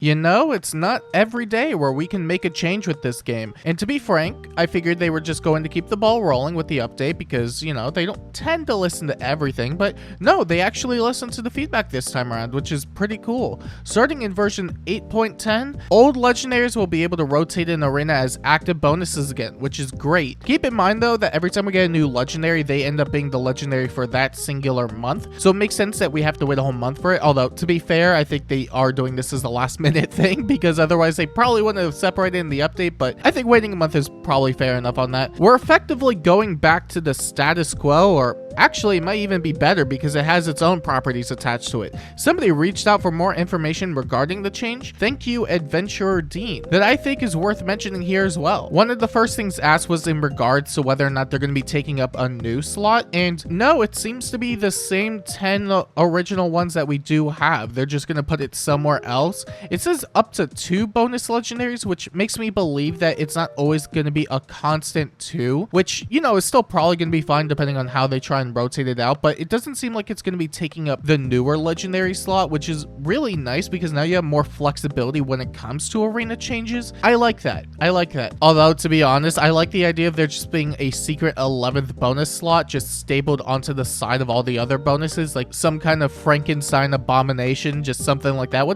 You know, it's not every day where we can make a change with this game. And to be frank, I figured they were just going to keep the ball rolling with the update because, you know, they don't tend to listen to everything. But no, they actually listened to the feedback this time around, which is pretty cool. Starting in version 8.10, old legendaries will be able to rotate in arena as active bonuses again, which is great. Keep in mind though that every time we get a new legendary, they end up being the legendary for that singular month. So it makes sense that we have to wait a whole month for it. Although, to be fair, I think they are doing this as the last minute thing because otherwise they probably wouldn't have separated in the update, but I think waiting a month is probably fair enough on that. We're effectively going back to the status quo, or actually it might even be better because it has its own properties attached to it. Somebody reached out for more information regarding the change. Thank you, Adventurer Dean, that I think is worth mentioning here as well. One of the first things asked was in regards to whether or not they're going to be taking up a new slot, and no, it seems to be the same 10 original ones that we do have. They're just going to put it somewhere else. It says up to 2 bonus legendaries, which makes me believe that it's not always going to be a constant 2, which, you know, is still probably going to be fine depending on how they try and rotate it out, but it doesn't seem like it's going to be taking up the newer legendary slot, which is really nice because now you have more flexibility when it comes to arena changes. I like that. I like that. Although, to be honest, I like the idea of there just being a secret 11th bonus slot just stapled onto the side of all the other bonuses, like some kind of Frankenstein abomination, just something like that.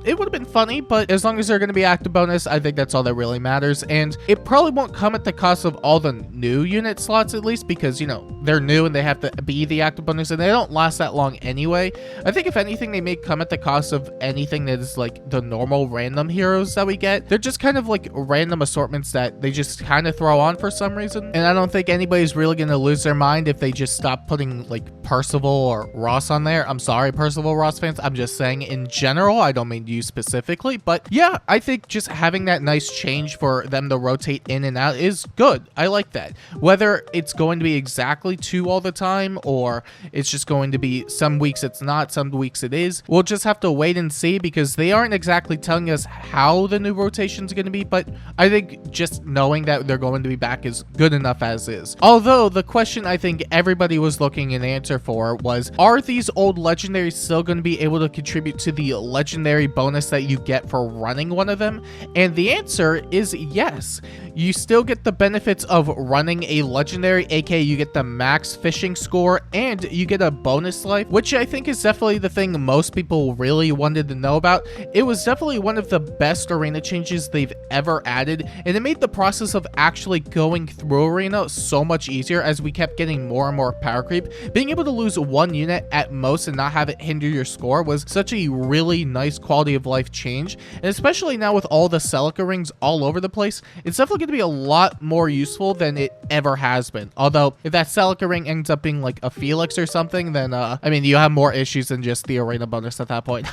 It would have been funny, but as long as they're going to be active bonus, I think that's all that really matters. And it probably won't come at the cost of all the new unit slots, at least, because, you know, they're new and they have to be the active bonus and they don't last that long anyway. I think if anything, they may come at the cost of anything that is like the normal random heroes that we get. They're just kind of like random assortments that they just kind of throw on for some reason. And I don't think anybody's really going to lose their mind if they just stop putting like Percival or Ross on there. I'm sorry, Percival Ross fans. I'm just saying in general. I don't mean you specifically, but yeah, I think just having that nice change for them to rotate in and out is good. I like that. Whether it's going to be exactly 2 all the time or it's just going to be some weeks it's not, some weeks it is, we'll just have to wait and see because they aren't exactly telling us how the new rotation is going to be, but I think just knowing that they're going to be back is good enough as is. Although the question I think everybody was looking an answer for was, are these old legendaries still going to be able to contribute to the legendary bonus that you get for running one of them? And the answer is yes. You still get the benefits of running a legendary, aka you get the max fishing score and you get a bonus life, which I think is definitely the thing most people really wanted to know about. It was definitely one of the best arena changes they've ever added, and it made the process of actually going through arena so much easier as we kept getting more and more power creep. Being able to lose 1 unit at most and not have it hinder your score was such a really nice quality of life change, and especially now with all the Celica rings all over the place, it's definitely going to be a lot more useful than it ever has been. Although if that Celica ring ends up being like a Felix or something, then I mean, you have more issues than just the arena bonus at that point.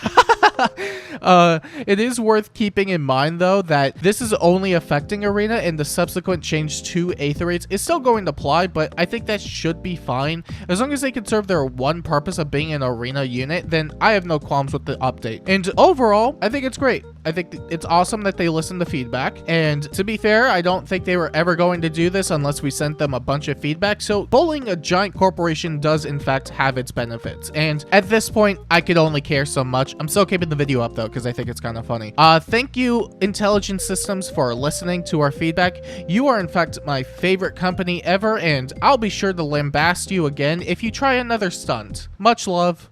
It is worth keeping in mind though that this is only affecting arena and the subsequent change to Aether rates is still going to apply, but I think that should be fine. As long as they can serve their one purpose of being an arena unit, then I have no qualms with the update. And overall, I think it's great. I think it's awesome that they listen to feedback, and to be fair, I don't think they were ever going to do this unless we sent them a bunch of feedback. So bullying a giant corporation does in fact have its benefits, and at this point I could only care so much. I'm still keeping the video up though because I think it's kind of funny. Thank you, Intelligent Systems, for listening to our feedback. You are in fact my favorite company ever, and I'll be sure to lambast you again if you try another stunt. Much love.